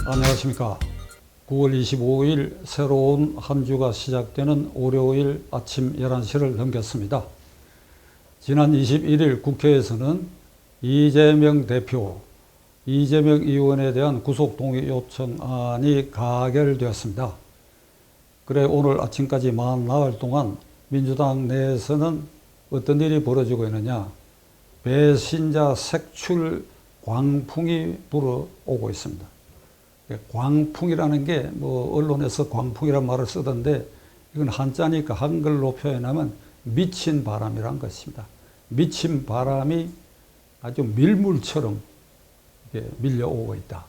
안녕하십니까. 9월 25일 새로운 한 주가 시작되는 월요일 아침 11시를 넘겼습니다. 지난 21일 국회에서는 이재명 대표, 이재명 의원에 대한 구속 동의 요청안이 가결되었습니다. 그래 오늘 아침까지 40나흘 동안 민주당 내에서는 어떤 일이 벌어지고 있느냐. 배신자 색출 광풍이 불어오고 있습니다. 광풍이라는 게 뭐 언론에서 광풍이라는 말을 쓰던데 이건 한자니까 한글로 표현하면 미친 바람이란 것입니다. 미친 바람이 아주 밀물처럼 밀려오고 있다.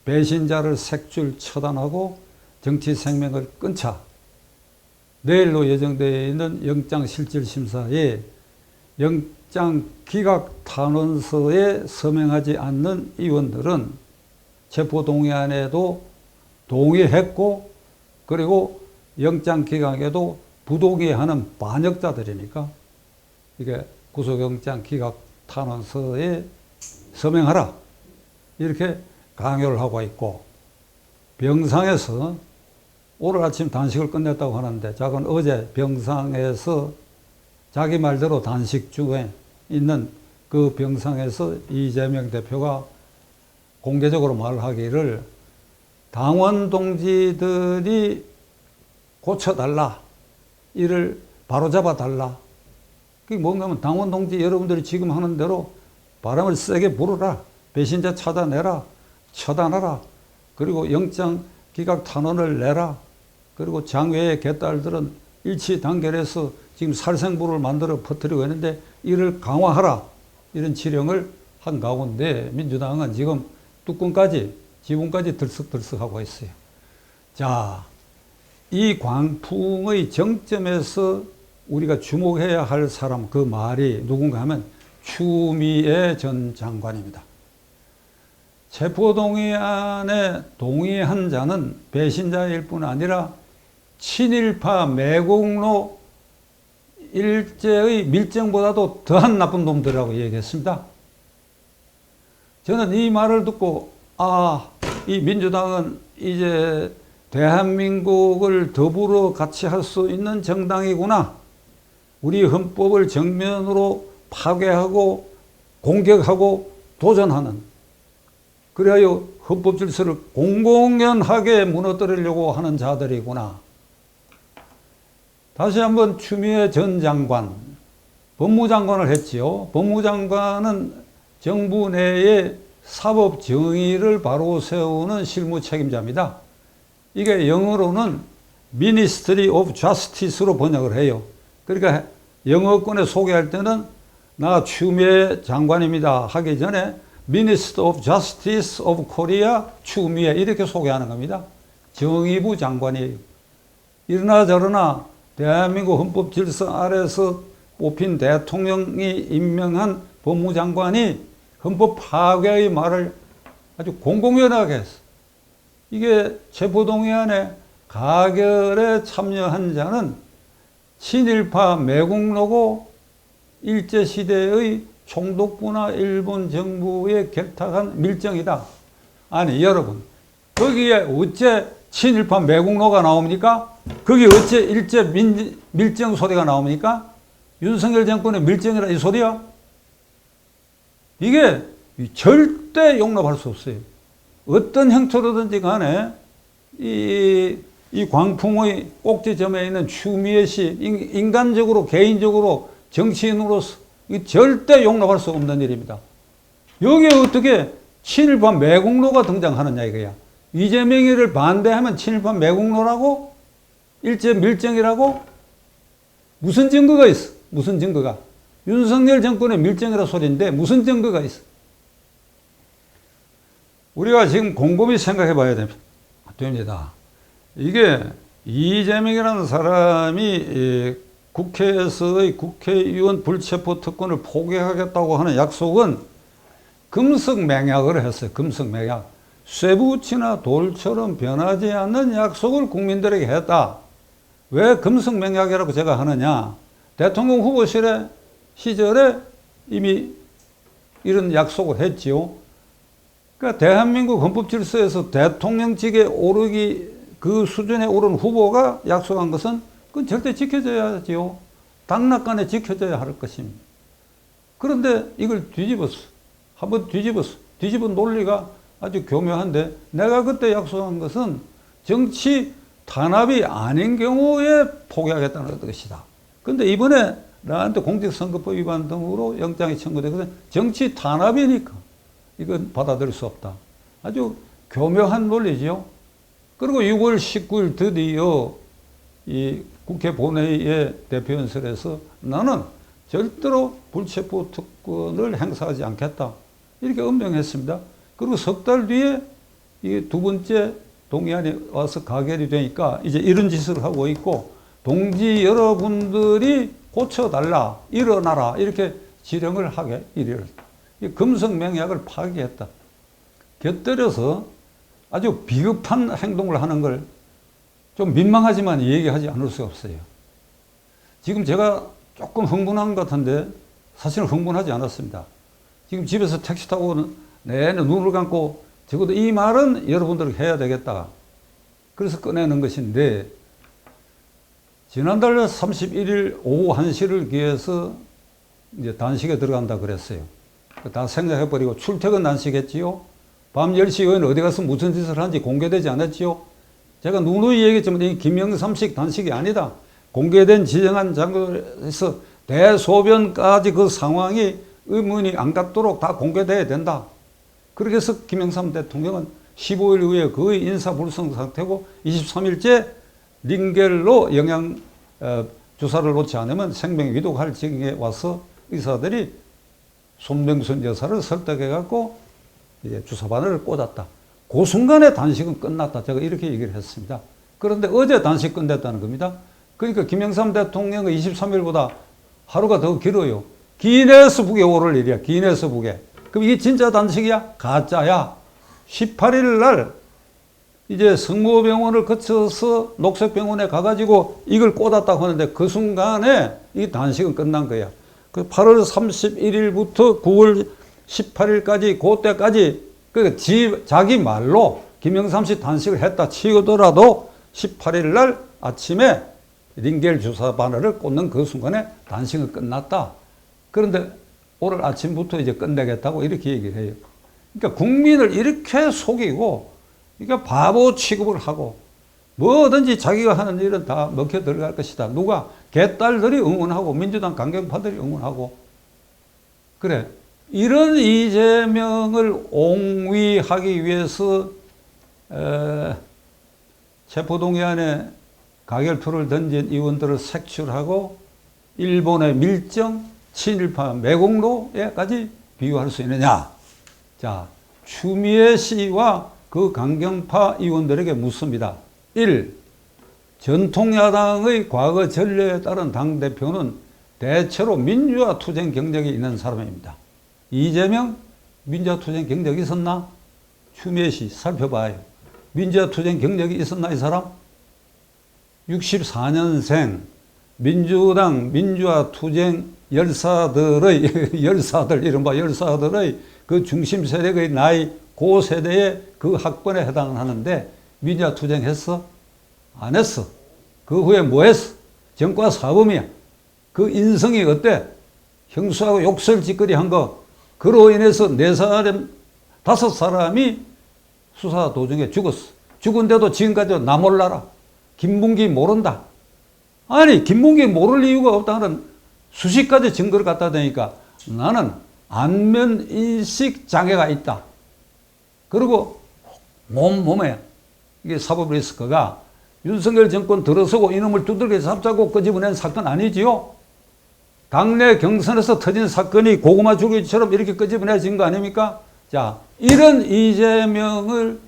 배신자를 색출 처단하고 정치 생명을 끊자. 내일로 예정되어 있는 영장실질심사에 영장 기각 탄원서에 서명하지 않는 의원들은 체포동의안에도 동의했고 그리고 영장 기각에도 부동의하는 반역자들이니까 이게 구속영장 기각 탄원서에 서명하라 이렇게 강요를 하고 있고, 병상에서 오늘 아침 단식을 끝냈다고 하는데 작은 어제 병상에서 자기 말대로 단식 중에 있는 그 병상에서 이재명 대표가 공개적으로 말하기를 당원 동지들이 고쳐달라, 이를 바로잡아달라. 그게 뭔가 하면 당원 동지 여러분들이 지금 하는 대로 바람을 세게 불어라, 배신자 찾아내라, 처단하라, 그리고 영장 기각 탄원을 내라, 그리고 장외의 개딸들은 일치 단결해서 지금 살생부를 만들어 퍼뜨리고 있는데 이를 강화하라, 이런 지령을 한 가운데 민주당은 지금 뚜껑까지 지붕까지 들썩들썩하고 있어요. 자, 이 광풍의 정점에서 우리가 주목해야 할 사람, 그 말이 누군가 하면 추미애 전 장관입니다. 체포동의안에 동의한 자는 배신자일 뿐 아니라 친일파 매국노 일제의 밀정보다도 더한 나쁜 놈들이라고 얘기했습니다. 저는 이 말을 듣고 이 민주당은 이제 대한민국을 더불어 같이 할 수 있는 정당이구나. 우리 헌법을 정면으로 파괴하고 공격하고 도전하는, 그래야 헌법 질서를 공공연하게 무너뜨리려고 하는 자들이구나. 다시 한번 추미애 전 장관, 법무장관을 했지요. 법무장관은 정부 내의 사법 정의를 바로 세우는 실무 책임자입니다. 이게 영어로는 Ministry of Justice로 번역을 해요. 그러니까 영어권에 소개할 때는 나 추미애 장관입니다 하기 전에 Minister of Justice of Korea 추미애 이렇게 소개하는 겁니다. 정의부 장관이에요. 이러나 저러나 대한민국 헌법 질서 아래서 뽑힌 대통령이 임명한 법무장관이 헌법 파괴의 말을 아주 공공연하게 했어. 이게 체포동의안에 가결에 참여한 자는 친일파 매국노고 일제시대의 총독부나 일본 정부에 결탁한 밀정이다. 아니 여러분, 거기에 어째 친일파 매국노가 나옵니까? 거기에 어째 일제 밀정 소리가 나옵니까? 윤석열 정권의 밀정이라 이 소리야? 이게 절대 용납할 수 없어요. 어떤 형태로든지 간에 이 광풍의 꼭지점에 있는 추미애 씨, 인간적으로, 개인적으로, 정치인으로서 절대 용납할 수 없는 일입니다. 여기에 어떻게 친일파 매국노가 등장하느냐 이거야. 이재명이를 반대하면 친일파 매국노라고? 일제 밀정이라고? 무슨 증거가 있어? 무슨 증거가? 윤석열 정권의 밀정이라 소리인데 무슨 증거가 있어? 우리가 지금 곰곰이 생각해 봐야 됩니다. 이게 이재명이라는 사람이 국회에서의 국회의원 불체포 특권을 포기하겠다고 하는 약속은 금석맹약을 했어요. 금석맹약. 쇠붙이나 돌처럼 변하지 않는 약속을 국민들에게 했다. 왜 금석맹약이라고 제가 하느냐? 대통령 후보실에 시절에 이미 이런 약속을 했지요. 그러니까 대한민국 헌법 질서에서 대통령직에 오르기 그 수준에 오른 후보가 약속한 것은 그건 절대 지켜져야지요. 당락간에 지켜져야 할 것입니다. 그런데 이걸 한번 뒤집어 논리가 아주 교묘한데, 내가 그때 약속한 것은 정치 탄압이 아닌 경우에 포기하겠다는 것이다. 그런데 이번에 나한테 공직선거법 위반 등으로 영장이 청구되거든. 정치 탄압이니까 이건 받아들일 수 없다. 아주 교묘한 논리죠. 그리고 6월 19일 드디어 이 국회 본회의의 대표연설에서 나는 절대로 불체포 특권을 행사하지 않겠다, 이렇게 엄명했습니다. 그리고 석 달 뒤에 이 두 번째 동의안이 와서 가결이 되니까 이제 이런 짓을 하고 있고, 동지 여러분들이 고쳐달라, 일어나라, 이렇게 지령을 하게 일을. 이 금성맹약을 파기했다. 곁들여서 아주 비겁한 행동을 하는 걸 좀 민망하지만 얘기하지 않을 수 없어요. 지금 제가 조금 흥분한 것 같은데 사실은 흥분하지 않았습니다. 지금 집에서 택시 타고 내내 눈을 감고 적어도 이 말은 여러분들에게 해야 되겠다, 그래서 꺼내는 것인데, 지난달 31일 오후 1시를 기해서 이제 단식에 들어간다 그랬어요. 다 생략해버리고 출퇴근 단식했지요. 밤 10시 이후에는 어디 가서 무슨 짓을 하는지 공개되지 않았지요. 제가 누누이 얘기했지만 이 김영삼식 단식이 아니다. 공개된 지정한 장소에서 대소변까지 그 상황이 의문이 안 갖도록 다 공개돼야 된다. 그렇게 해서 김영삼 대통령은 15일 후에 거의 인사불성 상태고 23일째 링겔로 영양 주사를 놓지 않으면 생명 위독할 지경에 와서 의사들이 손병순 여사를 설득해갖고 주사 바늘을 꽂았다. 그 순간에 단식은 끝났다. 제가 이렇게 얘기를 했습니다. 그런데 어제 단식 끝냈다는 겁니다. 그러니까 김영삼 대통령은 23일보다 하루가 더 길어요. 기네스북에 오를 일이야. 기네스북에. 그럼 이게 진짜 단식이야? 가짜야. 18일 날 이제 성모병원을 거쳐서 녹색병원에 가가지고 이걸 꽂았다고 하는데 그 순간에 이 단식은 끝난 거야. 그 8월 31일부터 9월 18일까지 그때까지 자기 말로 김영삼 씨 단식을 했다 치더라도 18일 날 아침에 링겔 주사 바늘을 꽂는 그 순간에 단식은 끝났다. 그런데 오늘 아침부터 이제 끝내겠다고 이렇게 얘기를 해요. 그러니까 국민을 이렇게 속이고, 그러니까 바보 취급을 하고, 뭐든지 자기가 하는 일은 다 먹혀 들어갈 것이다. 누가? 개딸들이 응원하고, 민주당 강경파들이 응원하고. 그래. 이런 이재명을 옹위하기 위해서 체포동의안에 가결표를 던진 의원들을 색출하고 일본의 밀정, 친일파 매국노에까지 비유할 수 있느냐. 자, 추미애 씨와 그 강경파 의원들에게 묻습니다. 1. 전통야당의 과거 전례에 따른 당대표는 대체로 민주화 투쟁 경력이 있는 사람입니다. 이재명 민주화 투쟁 경력이 있었나? 추미애 씨 살펴봐요. 민주화 투쟁 경력이 있었나 이 사람? 64년생 민주당 민주화 투쟁 열사들의 이른바 열사들의 그 중심 세력의 나이 그 세대의 그 학번에 해당하는데 민주화 투쟁 했어? 안 했어. 그 후에 뭐 했어? 전과 사범이야. 그 인성이 어때? 형수하고 욕설짓거리 한 거, 그로 인해서 5사람이 수사 도중에 죽었어. 죽은데도 지금까지 나 몰라라. 김문기 모른다. 아니, 김문기 모를 이유가 없다는 수십 가지 증거를 갖다 대니까 나는 안면인식 장애가 있다. 그리고 몸에 이게 사법 리스크가 윤석열 정권 들어서고 이놈을 두들겨 잡자고 끄집어낸 사건 아니지요? 당내 경선에서 터진 사건이 고구마 줄기처럼 이렇게 끄집어내진 거 아닙니까? 자, 이런 이재명을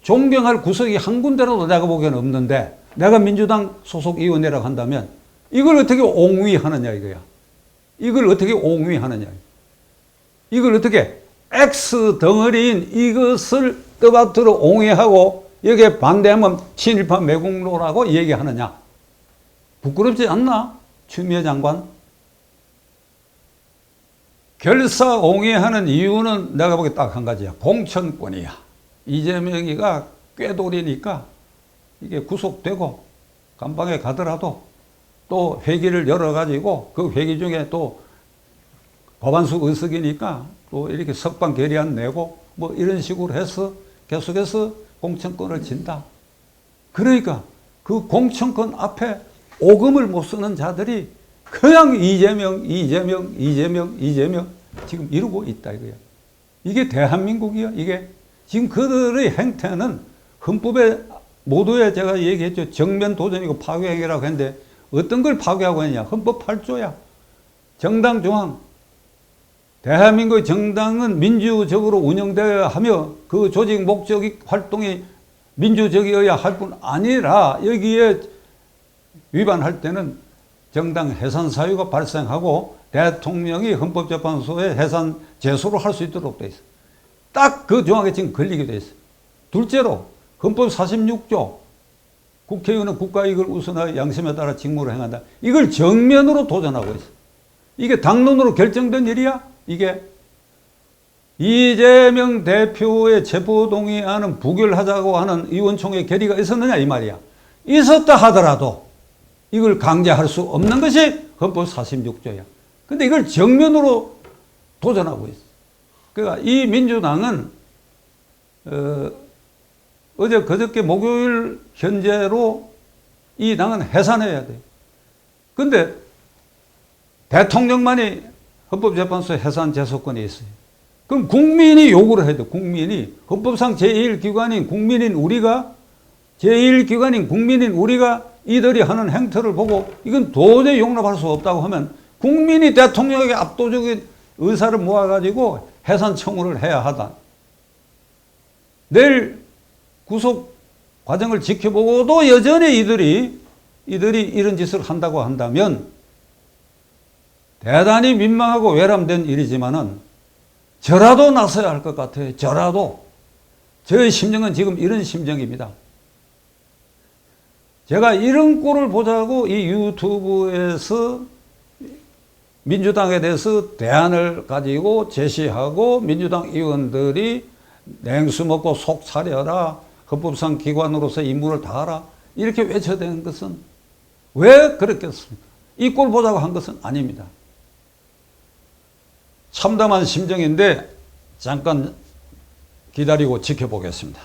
존경할 구석이 한 군데라도 내가 보기에는 없는데, 내가 민주당 소속 의원이라고 한다면 이걸 어떻게 옹위하느냐 이거야. 이걸 어떻게 옹위하느냐. 이걸 어떻게 X 덩어리인 이것을 떠받들어 옹위하고 여기에 반대하면 친일파 매국노라고 얘기하느냐. 부끄럽지 않나? 추미애 장관. 결사옹위하는 이유는 내가 보기에 딱 한 가지야. 공천권이야. 이재명이가 꾀돌이니까 이게 구속되고 감방에 가더라도 또 회기를 열어가지고 그 회기 중에 또 과반수 의석이니까 또 이렇게 석방 결의안 내고 뭐 이런 식으로 해서 계속해서 공천권을 진다. 그러니까 그 공천권 앞에 오금을 못 쓰는 자들이 그냥 이재명 지금 이러고 있다 이거야. 이게 대한민국이야. 이게 지금 그들의 행태는 헌법에 모두에 제가 얘기했죠. 정면 도전이고 파괴행위라고 했는데 어떤 걸 파괴하고 있냐. 헌법 8조야. 정당 조항. 대한민국의 정당은 민주적으로 운영되어야 하며 그 조직 목적이 활동이 민주적이어야 할 뿐 아니라 여기에 위반할 때는 정당 해산 사유가 발생하고 대통령이 헌법재판소에 해산 제소를 할 수 있도록 돼 있어. 딱 그 조항에 지금 걸리게 돼 있어. 둘째로 헌법 46조 국회의원은 국가이익을 우선하여 양심에 따라 직무를 행한다. 이걸 정면으로 도전하고 있어. 이게 당론으로 결정된 일이야? 이게 이재명 대표의 체포동의안은 부결하자고 하는 의원총회 결의가 있었느냐 이 말이야. 있었다 하더라도 이걸 강제할 수 없는 것이 헌법 46조야. 근데 이걸 정면으로 도전하고 있어. 그러니까 이 민주당은 어제 그저께 목요일 현재로 이 당은 해산해야 돼. 근데 대통령만이 헌법재판소에 해산 제소권이 있어요. 그럼 국민이 요구를 해야 돼. 국민이 헌법상 제1기관인 국민인 우리가 이들이 하는 행태를 보고 이건 도저히 용납할 수 없다고 하면 국민이 대통령에게 압도적인 의사를 모아가지고 해산 청구를 해야 하다. 내일 구속 과정을 지켜보고도 여전히 이들이 이런 짓을 한다고 한다면 대단히 민망하고 외람된 일이지만은 저라도 나서야 할 것 같아요. 저라도. 저의 심정은 지금 이런 심정입니다. 제가 이런 꼴을 보자고 이 유튜브에서 민주당에 대해서 대안을 가지고 제시하고 민주당 의원들이 냉수 먹고 속 차려라. 헌법상 기관으로서 임무를 다하라. 이렇게 외쳐대는 것은 왜 그렇겠습니까? 이 꼴 보자고 한 것은 아닙니다. 참담한 심정인데 잠깐 기다리고 지켜보겠습니다.